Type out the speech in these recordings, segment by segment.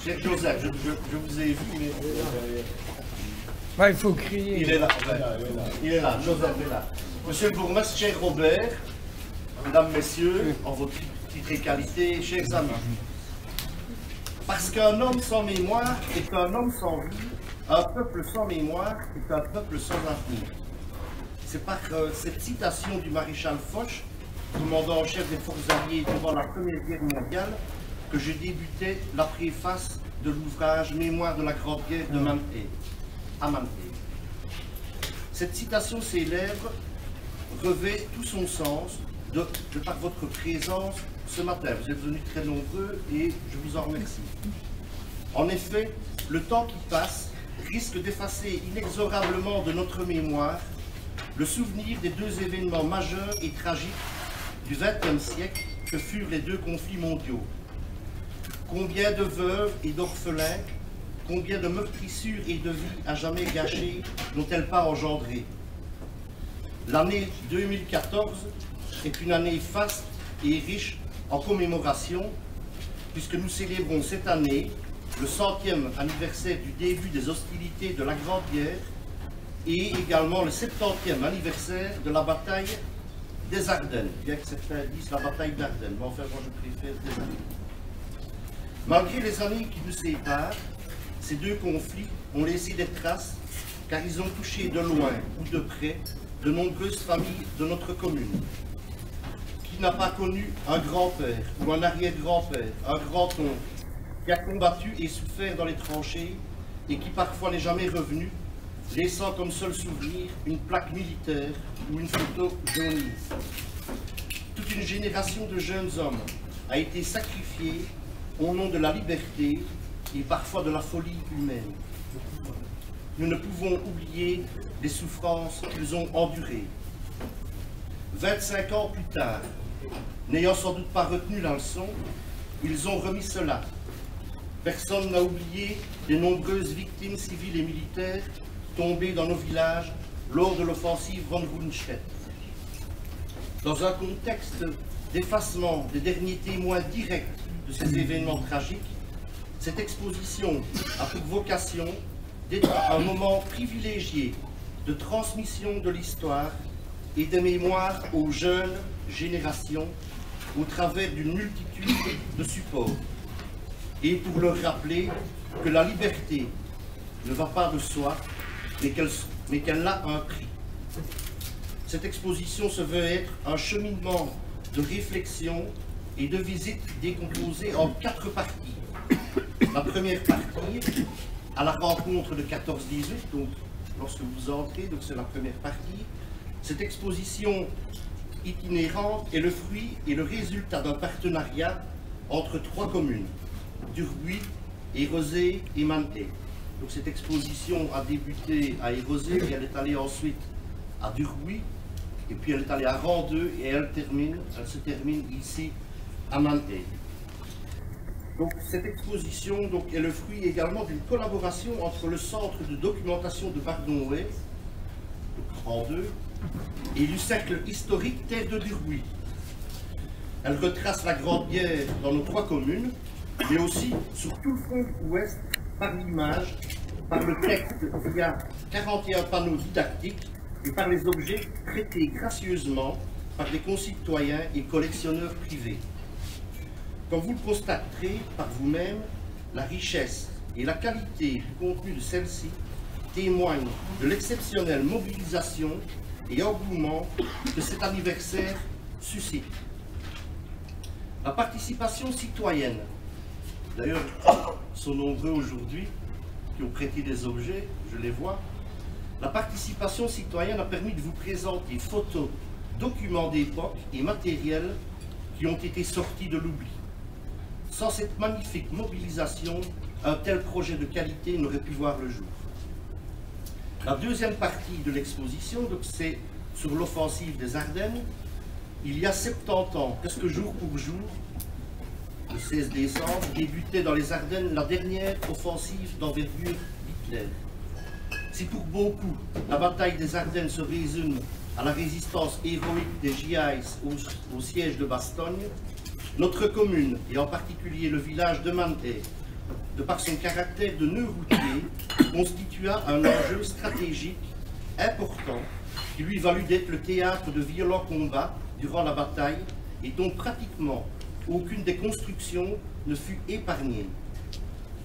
Cher Joseph, je vous ai vu, mais... Ouais, il faut crier. Il est là, il est là, Joseph est là. Monsieur le bourgmestre, cher Robert, mesdames, messieurs, en votre titre et qualité, chers amis. Parce qu'un homme sans mémoire est un homme sans vie, un peuple sans mémoire est un peuple sans avenir. C'est par cette citation du maréchal Foch, commandant en chef des forces alliées durant la Première Guerre mondiale, que je débutais la préface de l'ouvrage Mémoire de la Grande Guerre de Manté, à Manté. Cette citation célèbre revêt tout son sens de par votre présence ce matin. Vous êtes venus très nombreux et je vous en remercie. En effet, le temps qui passe risque d'effacer inexorablement de notre mémoire le souvenir des deux événements majeurs et tragiques du XXe siècle que furent les deux conflits mondiaux. Combien de veuves et d'orphelins, combien de meurtrissures et de vies à jamais gâchées n'ont-elles pas engendré? L'année 2014 est une année faste et riche en commémoration, puisque nous célébrons cette année le 100e anniversaire du début des hostilités de la Grande Guerre et également le 70e anniversaire de la bataille des Ardennes, bien que certains disent la bataille d'Ardennes, mais enfin moi je préfère des Ardennes. Malgré les années qui nous séparent, ces deux conflits ont laissé des traces car ils ont touché de loin ou de près de nombreuses familles de notre commune. Qui n'a pas connu un grand-père ou un arrière-grand-père, un grand-oncle, qui a combattu et souffert dans les tranchées et qui parfois n'est jamais revenu, laissant comme seul souvenir une plaque militaire ou une photo jaunie. Toute une génération de jeunes hommes a été sacrifiée au nom de la liberté et parfois de la folie humaine. Nous ne pouvons oublier les souffrances qu'ils ont endurées. 25 ans plus tard, n'ayant sans doute pas retenu la leçon, ils ont remis cela. Personne n'a oublié les nombreuses victimes civiles et militaires tombées dans nos villages lors de l'offensive von Rundstedt. Dans un contexte d'effacement des derniers témoins directs de ces événements tragiques, cette exposition a pour vocation d'être un moment privilégié de transmission de l'histoire et des mémoires aux jeunes générations au travers d'une multitude de supports. Et pour leur rappeler que la liberté ne va pas de soi, mais qu'elle a un prix. Cette exposition se veut être un cheminement de réflexion et de visite décomposée en 4 parties. La première partie, à la rencontre de 14-18, donc lorsque vous entrez, donc c'est la première partie. Cette exposition itinérante est le fruit et le résultat d'un partenariat entre 3 communes, Durbuy, Érosé et Manté. Donc cette exposition a débuté à Érosé et elle est allée ensuite à Durbuy, et puis elle est allée à Randeux et elle se termine ici à Manté. Donc cette exposition est le fruit également d'une collaboration entre le Centre de documentation de Bardonouet, Randeux, et du Cercle historique Terre de Durbuy. Elle retrace la Grande Guerre dans nos 3 communes, mais aussi sur tout le front ouest par l'image, par le texte via 41 panneaux didactiques et par les objets traités gracieusement par des concitoyens et collectionneurs privés. Comme vous le constaterez par vous-même, la richesse et la qualité du contenu de celle-ci témoignent de l'exceptionnelle mobilisation et engouement que cet anniversaire suscite. La participation citoyenne, d'ailleurs, sont nombreux aujourd'hui qui ont prêté des objets, je les vois. La participation citoyenne a permis de vous présenter photos, documents d'époque et matériels qui ont été sortis de l'oubli. Sans cette magnifique mobilisation, un tel projet de qualité n'aurait pu voir le jour. La deuxième partie de l'exposition, c'est sur l'offensive des Ardennes. Il y a 70 ans, presque jour pour jour, le 16 décembre, débutait dans les Ardennes la dernière offensive d'envergure d'Hitler. Si pour beaucoup, la bataille des Ardennes se résume à la résistance héroïque des GIs au siège de Bastogne, notre commune, et en particulier le village de Manté, de par son caractère de nœud routier, constitua un enjeu stratégique important qui lui valut d'être le théâtre de violents combats durant la bataille et dont pratiquement aucune des constructions ne fut épargnée.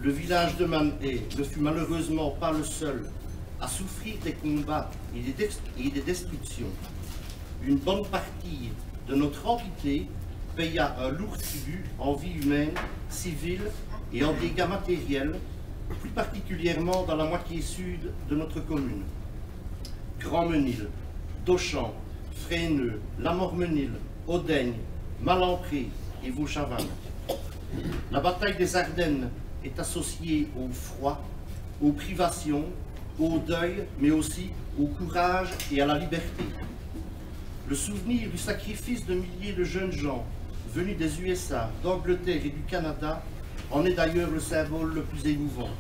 Le village de Manet ne fut malheureusement pas le seul à souffrir des combats et des destructions. Une bonne partie de notre entité paya un lourd tribut en vie humaine, civile et en dégâts matériels, plus particulièrement dans la moitié sud de notre commune. Grandmenil, Dauchamp, Fresneux, Lamormenil, Audaigne, Malempré et Vauchavannes. La bataille des Ardennes est associée au froid, aux privations, au deuil, mais aussi au courage et à la liberté. Le souvenir du sacrifice de milliers de jeunes gens venus des USA, d'Angleterre et du Canada en est d'ailleurs le symbole le plus émouvant.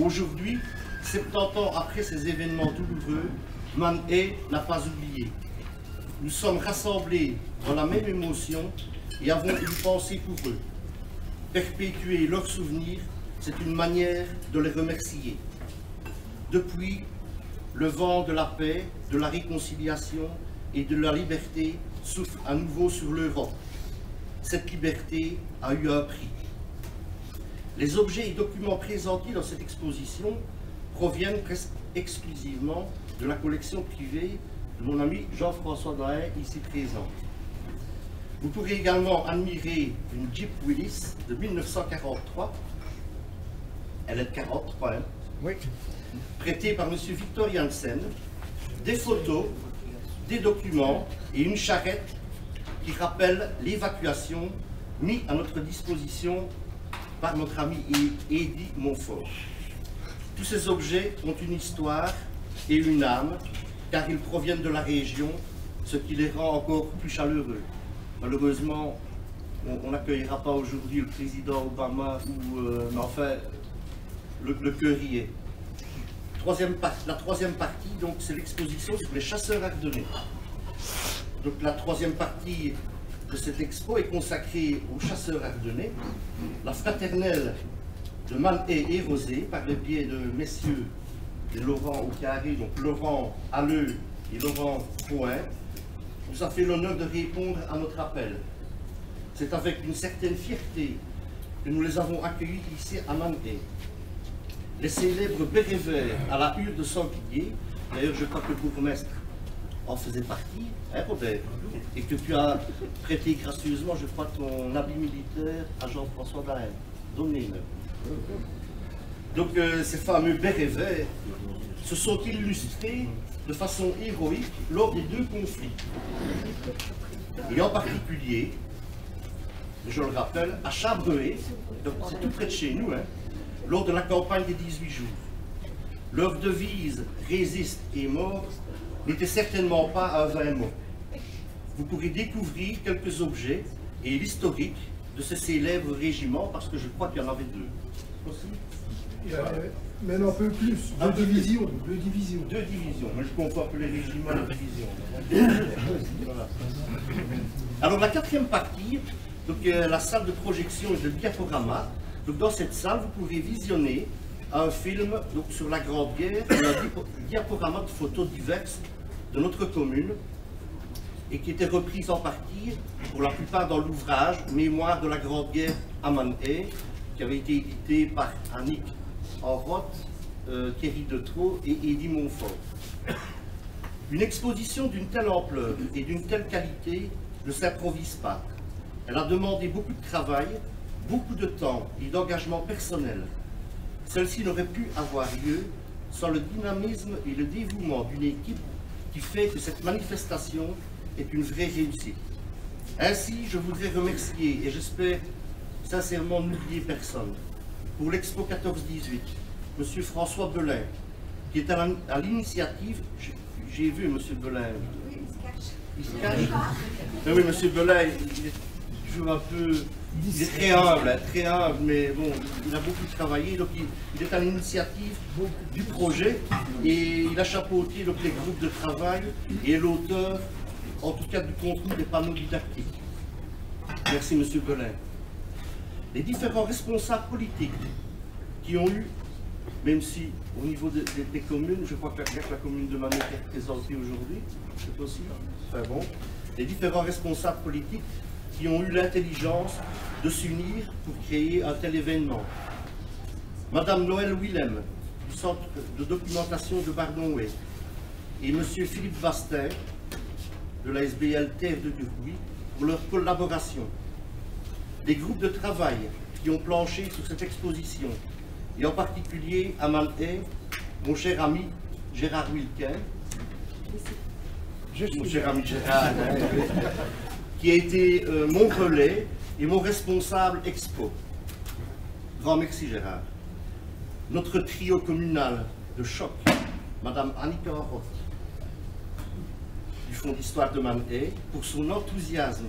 Aujourd'hui, 70 ans après ces événements douloureux, Manet n'a pas oublié. Nous sommes rassemblés dans la même émotion et avons une pensée pour eux. Perpétuer leurs souvenirs, c'est une manière de les remercier. Depuis, le vent de la paix, de la réconciliation et de la liberté souffle à nouveau sur l'Europe. Cette liberté a eu un prix. Les objets et documents présentés dans cette exposition proviennent presque exclusivement de la collection privée de mon ami Jean-François Dahay, ici présent. Vous pourrez également admirer une Jeep Willys de 1943. Elle est de 43, hein? Oui. Prêtée par M. Victor Janssen, des photos, des documents et une charrette qui rappelle l'évacuation mise à notre disposition par notre ami Eddy Montfort. Tous ces objets ont une histoire et une âme, car ils proviennent de la région, ce qui les rend encore plus chaleureux. Malheureusement, on n'accueillera pas aujourd'hui le président Obama, mais enfin, le cœur y est. La troisième partie, donc, c'est l'exposition sur les chasseurs ardennais. Donc la troisième partie de cette expo est consacrée aux chasseurs ardennais, la fraternelle de Manet et Rosé, par le biais de messieurs de Laurent au carré, donc Laurent Halleux et Laurent Point, nous a fait l'honneur de répondre à notre appel. C'est avec une certaine fierté que nous les avons accueillis ici à Manet. Les célèbres bérets verts à la hure de Sanglier, d'ailleurs je crois que le bourgmestre en faisait partie, hein, Robert, et que tu as prêté gracieusement, je crois, ton habit militaire à Jean-François Dahay. Donnez-le. Donc ces fameux bérets verts se sont illustrés de façon héroïque lors des deux conflits. Et en particulier, je le rappelle, à Chabreué, c'est tout près de chez nous, hein, lors de la campagne des 18 jours. Leur devise « Résiste et mort » n'était certainement pas un vain mot. Vous pourrez découvrir quelques objets et l'historique de ce célèbre régiment, parce que je crois qu'il y en avait deux. Il y avait même un peu plus, deux divisions. Deux divisions, mais je confonds un peu les régiments et les divisions. Voilà. Alors la quatrième partie, donc, la salle de projection et de diaporama. Donc, dans cette salle, vous pourrez visionner un film donc, sur la Grande Guerre, un diaporama de photos diverses de notre commune et qui était reprise en partie, pour la plupart dans l'ouvrage Mémoire de la Grande Guerre à Manet, qui avait été édité par Annick Enroth, Thierry Detreau et Eddy Montfort. Une exposition d'une telle ampleur et d'une telle qualité ne s'improvise pas. Elle a demandé beaucoup de travail, beaucoup de temps et d'engagement personnel. Celle-ci n'aurait pu avoir lieu sans le dynamisme et le dévouement d'une équipe qui fait que cette manifestation est une vraie réussite. Ainsi, je voudrais remercier, et j'espère sincèrement n'oublier personne, pour l'Expo 14-18, M. François Belin, qui est à l'initiative, j'ai vu M. Belin. Il se cache. Mais oui, M. Belin, il est toujours un peu... Il est très humble, mais bon, il a beaucoup travaillé, donc il est à l'initiative du projet et il a chapeauté donc, les groupes de travail et l'auteur, en tout cas du contenu des panneaux didactiques. Merci M. Belin. les différents responsables politiques qui ont eu, même si au niveau des communes, je crois que la commune de Manet est représentée aujourd'hui, c'est possible, enfin bon, les différents responsables politiques qui ont eu l'intelligence de s'unir pour créer un tel événement. Madame Noël Willem, du Centre de documentation de Bardonouet, et M. Philippe Bastin, de la SBL Terre de Duruy, pour leur collaboration. Des groupes de travail qui ont planché sur cette exposition, et en particulier à Manet, mon cher ami Gérard Wilquin, mon cher ami Gérard, qui a été mon relais et mon responsable expo. Grand merci Gérard. Notre trio communal de choc, Madame Annika Roth, du Fonds d'Histoire de Manet, pour son enthousiasme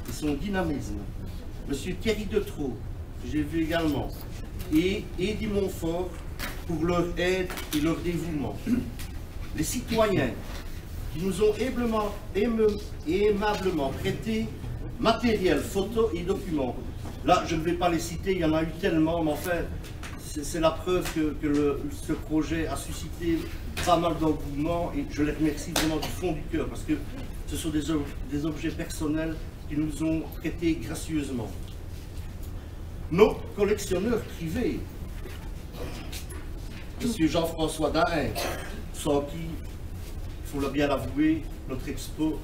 et son dynamisme. Monsieur Thierry Detreau, que j'ai vu également, et Eddy Montfort, pour leur aide et leur dévouement. Les citoyens qui nous ont aimablement prêté matériel, photos et documents. Là, je ne vais pas les citer, il y en a eu tellement, mais enfin, c'est la preuve que ce projet a suscité pas mal d'engouement et je les remercie vraiment du fond du cœur parce que ce sont des objets personnels qui nous ont traités gracieusement. Nos collectionneurs privés, M. Jean-François Dahin, sans qui, il faut bien l'avouer, notre expo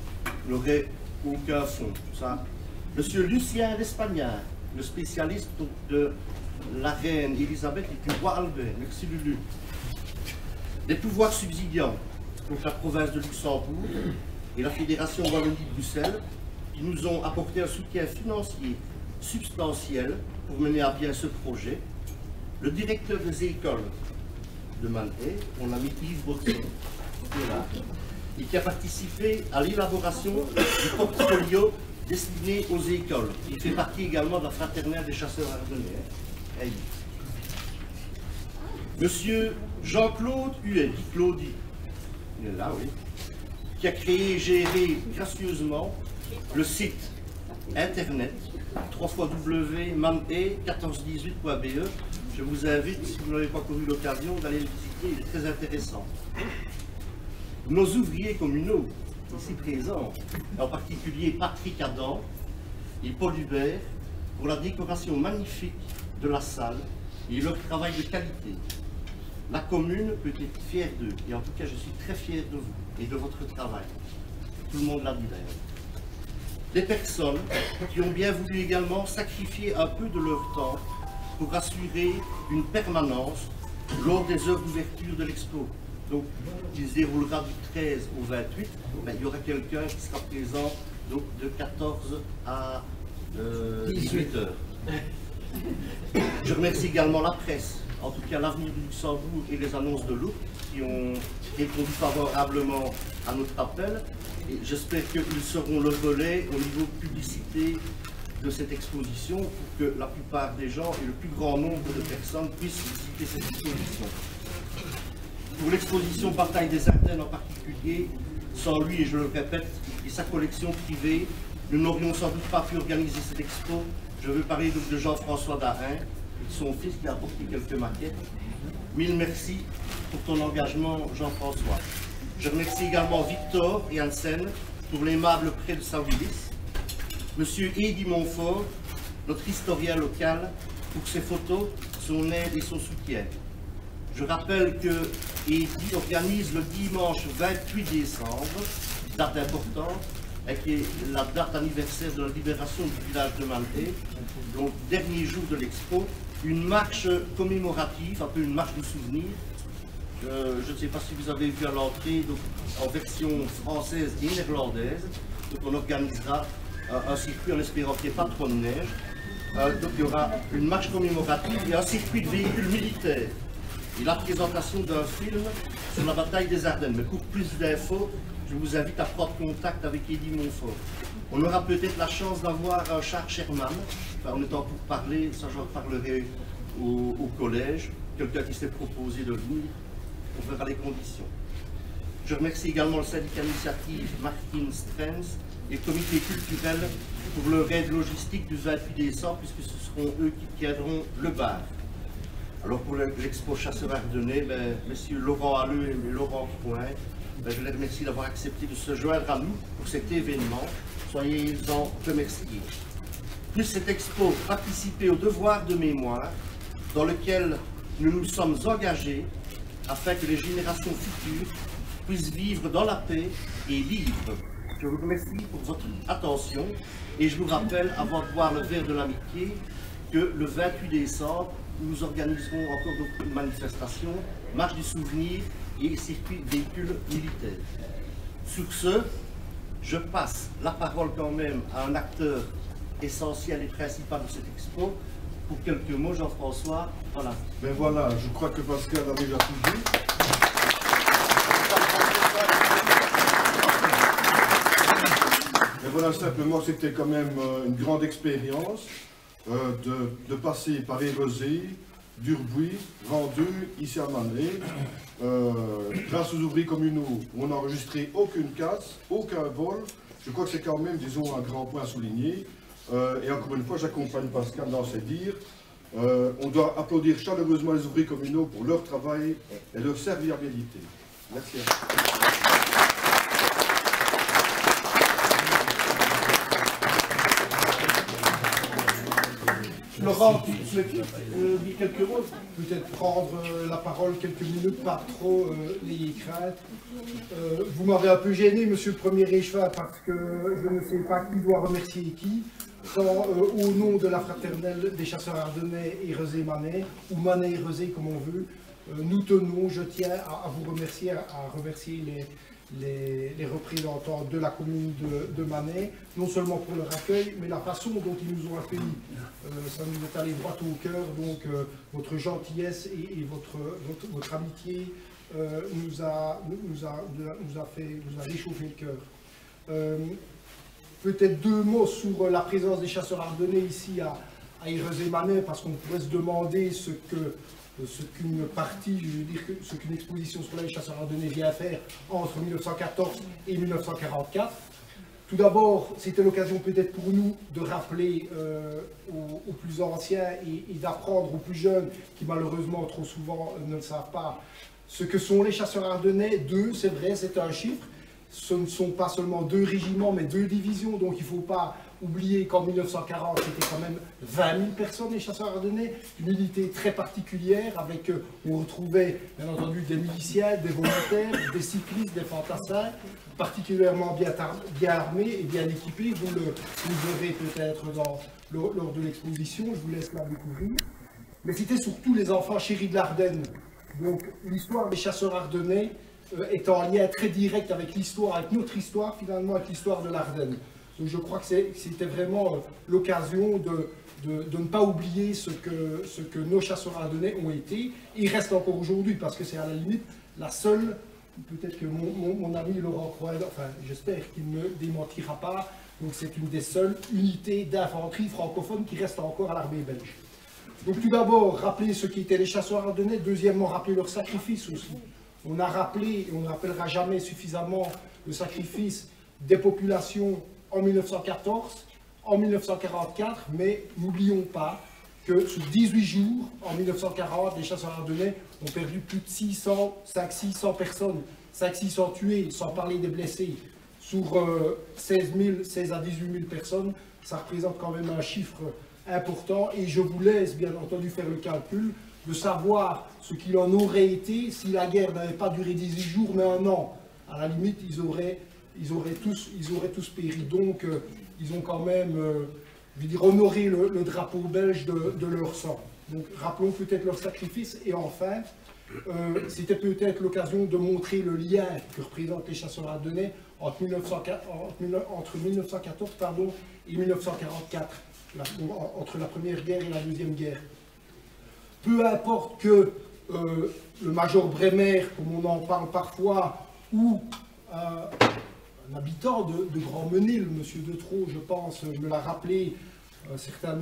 n'aurait aucun fond. Ça. M. Lucien L'Espagnard, le spécialiste de la reine Elisabeth et du roi Albert, merci Lulu. Des pouvoirs subsidiants, donc la province de Luxembourg et la Fédération Wallonie-Bruxelles, qui nous ont apporté un soutien financier substantiel pour mener à bien ce projet. Le directeur des écoles de Manet, mon ami Yves Botton, qui est là, et qui a participé à l'élaboration du portfolio destiné aux écoles. Il fait partie également de la fraternelle des chasseurs ardennais. Hey. Monsieur Jean-Claude Huet, dit Claudie, il est là, oui, qui a créé et géré gracieusement le site internet www.manet1418.be. Je vous invite, si vous n'avez pas encore eu l'occasion, d'aller le visiter, il est très intéressant. Nos ouvriers communaux, ici présents, en particulier Patrick Adam et Paul Hubert, pour la décoration magnifique de la salle et leur travail de qualité. La commune peut être fière d'eux, et en tout cas je suis très fier de vous et de votre travail. Tout le monde l'a dit d'ailleurs. Des personnes qui ont bien voulu également sacrifier un peu de leur temps pour assurer une permanence lors des heures d'ouverture de l'expo. Donc, il se déroulera du 13 au 28. Ben, il y aura quelqu'un qui sera présent donc, de 14 à 18 heures. Je remercie également la presse, en tout cas l'Avenir du Luxembourg et les annonces de l'Oup qui ont répondu favorablement à notre appel. Et j'espère qu'ils seront le relais au niveau publicité de cette exposition pour que la plupart des gens et le plus grand nombre de personnes puissent visiter cette exposition. Pour l'exposition Bataille des Ardennes en particulier, sans lui, et je le répète, et sa collection privée, nous n'aurions sans doute pas pu organiser cette expo. Je veux parler donc de Jean-François Dahin, son fils qui a apporté quelques maquettes. Mille merci pour ton engagement, Jean-François. Je remercie également Victor et Hansen pour l'aimable prêt de Saint-Willis. Monsieur Eddy Montfort, notre historien local, pour ses photos, son aide et son soutien. Je rappelle que Eddy organise le dimanche 28 décembre, date importante, qui est la date anniversaire de la libération du village de Manet, donc dernier jour de l'expo, une marche commémorative, un peu une marche de souvenir. Je ne sais pas si vous avez vu à l'entrée, en version française et néerlandaise. Donc on organisera un circuit en espérant qu'il n'y ait pas trop de neige. Donc il y aura une marche commémorative et un circuit de véhicules militaires. Et la présentation d'un film sur la bataille des Ardennes. Mais pour plus d'infos, je vous invite à prendre contact avec Eddy Montfort. On aura peut-être la chance d'avoir un Charles Sherman, enfin, en étant pour parler, ça j'en parlerai au collège, quelqu'un qui s'est proposé de venir, on verra les conditions. Je remercie également le syndicat d'initiative Martin Strens et le comité culturel pour leur aide logistique du 28 décembre, puisque ce seront eux qui tiendront le bar. Alors pour l'expo Chasseurs Ardennais, messieurs Laurent Halleux et Laurent Coin, je les remercie d'avoir accepté de se joindre à nous pour cet événement. Soyez-en remerciés. Plus cette expo participer au devoir de mémoire dans lequel nous nous sommes engagés afin que les générations futures puissent vivre dans la paix et libres. Je vous remercie pour votre attention et je vous rappelle, avant de boire le verre de l'amitié, que le 28 décembre, nous organiserons encore d'autres manifestations, marche du souvenir et circuit véhicules militaires. Sur ce, je passe la parole quand même à un acteur essentiel et principal de cette expo. Pour quelques mots, Jean-François, voilà. Ben voilà, je crois que Pascal a déjà tout dit. Mais voilà, simplement, c'était quand même une grande expérience de passer par Érezé, Durbuy, Vendue, ici à Manet. Grâce aux ouvriers communaux, on n'a enregistré aucune casse, aucun vol. Je crois que c'est quand même, disons, un grand point à souligner. Et encore une fois, j'accompagne Pascal dans ses dires. On doit applaudir chaleureusement les ouvriers communaux pour leur travail et leur serviabilité. Merci. Laurent, tu souhaites dire quelques mots? Peut-être prendre la parole quelques minutes, pas trop les craintes. Vous m'avez un peu gêné, monsieur le premier échevin, parce que je ne sais pas qui doit remercier qui. Tant au nom de la fraternelle des chasseurs ardennais Érezé-Manet, ou Manet-Érezé comme on veut, nous tenons, je tiens à vous remercier, à remercier les représentants de la commune de Manet, non seulement pour leur accueil, mais la façon dont ils nous ont accueillis. Ça nous est allé droit au cœur, donc votre gentillesse et votre amitié nous a réchauffé le cœur. Peut-être deux mots sur la présence des chasseurs ardennais ici à Érezé-Manet, parce qu'on pourrait se demander ce qu'une partie, je veux dire, ce qu'une exposition sur les chasseurs ardennais vient faire entre 1914 et 1944. Tout d'abord, c'était l'occasion peut-être pour nous de rappeler aux plus anciens et d'apprendre aux plus jeunes, qui malheureusement trop souvent ne le savent pas, ce que sont les chasseurs ardennais. Deux, c'est vrai, c'est un chiffre. Ce ne sont pas seulement 2 régiments, mais 2 divisions, donc il ne faut pas oublier qu'en 1940, c'était quand même 20 000 personnes, les chasseurs ardennais, une unité très particulière, avec, on retrouvait bien entendu des miliciens, des volontaires, des cyclistes, des fantassins, particulièrement bien armés et bien équipés. Vous le verrez peut-être lors de l'exposition, je vous laisse la découvrir. Mais c'était surtout les enfants chéris de l'Ardenne. Donc l'histoire des chasseurs ardennais est en lien très direct avec l'histoire, avec notre histoire finalement, avec l'histoire de l'Ardenne. Donc je crois que c'était vraiment l'occasion de ne pas oublier ce que nos chasseurs ardennais ont été, et restent encore aujourd'hui, parce que c'est à la limite la seule, peut-être que mon ami Laurent Croix, enfin j'espère qu'il ne me démentira pas, donc c'est une des seules unités d'infanterie francophone qui reste encore à l'armée belge. Donc tout d'abord, rappeler ce qu'étaient les chasseurs ardennais, deuxièmement, rappeler leur sacrifice aussi. On a rappelé, et on ne rappellera jamais suffisamment le sacrifice des populations en 1914, en 1944, mais n'oublions pas que sur 18 jours, en 1940, les chasseurs ardennais ont perdu plus de 500-600 personnes, 500-600 tués, sans parler des blessés. Sur 16 à 18 000 personnes, ça représente quand même un chiffre important, et je vous laisse bien entendu faire le calcul de savoir ce qu'il en aurait été si la guerre n'avait pas duré 18 jours, mais un an. À la limite, ils auraient tous péri. Donc, ils ont quand même, je veux dire, honoré le drapeau belge de leur sang. Donc, rappelons peut-être leur sacrifice. Et enfin, c'était peut-être l'occasion de montrer le lien que représentent les chasseurs ardennais entre 1914 et 1944, entre la Première Guerre et la Deuxième Guerre. Peu importe que le major Bremer, comme on en parle parfois, ou un habitant de Grand-Mesnil, M. Detros, je pense, me l'a rappelé, un certain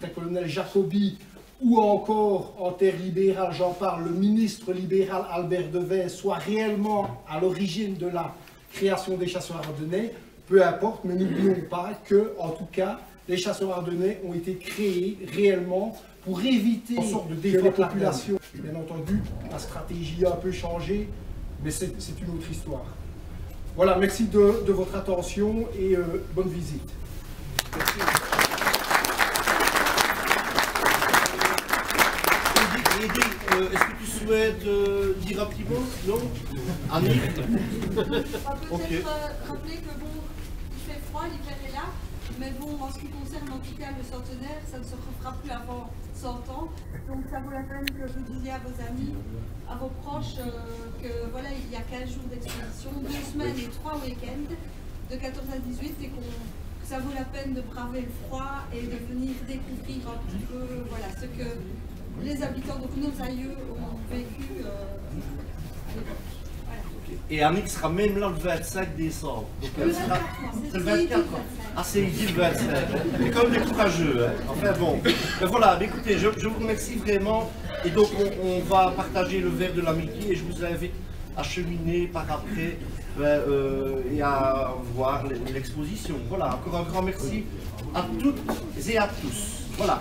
colonel Jacobi, ou encore en terre libérale, j'en parle, le ministre libéral Albert Devey, soit réellement à l'origine de la création des chasseurs ardennais, peu importe, mais n'oublions pas que, en tout cas, les chasseurs ardennais ont été créés réellement pour éviter une sorte de défaut de la population. Bien entendu, la stratégie a un peu changé, mais c'est une autre histoire. Voilà, merci de votre attention et bonne visite. Merci. Est-ce que tu souhaites dire un petit mot? Non? Annie? On peut peut-être rappeler que bon, il fait froid, l'hiver est là, mais bon, en ce qui concerne en tout cas le centenaire, ça ne se refera plus avant 100 ans. Donc ça vaut la peine que vous disiez à vos amis, à vos proches, que voilà, il y a 15 jours d'exposition, 2 semaines et 3 week-ends, de 14 à 18, et que ça vaut la peine de braver le froid et de venir découvrir un petit peu voilà, ce que les habitants, donc nos aïeux, ont vécu à l'époque. Voilà. Et Annick sera même là le 25 décembre. Donc Le 24, c'est le 24. Ah, c'est ici le 25. C'est quand même des courageux. Hein. Enfin bon. Mais voilà, mais écoutez, je vous remercie vraiment. Et donc on va partager le verre de l'amitié et je vous invite à cheminer par après et à voir l'exposition. Voilà, encore un grand merci à toutes et à tous. Voilà.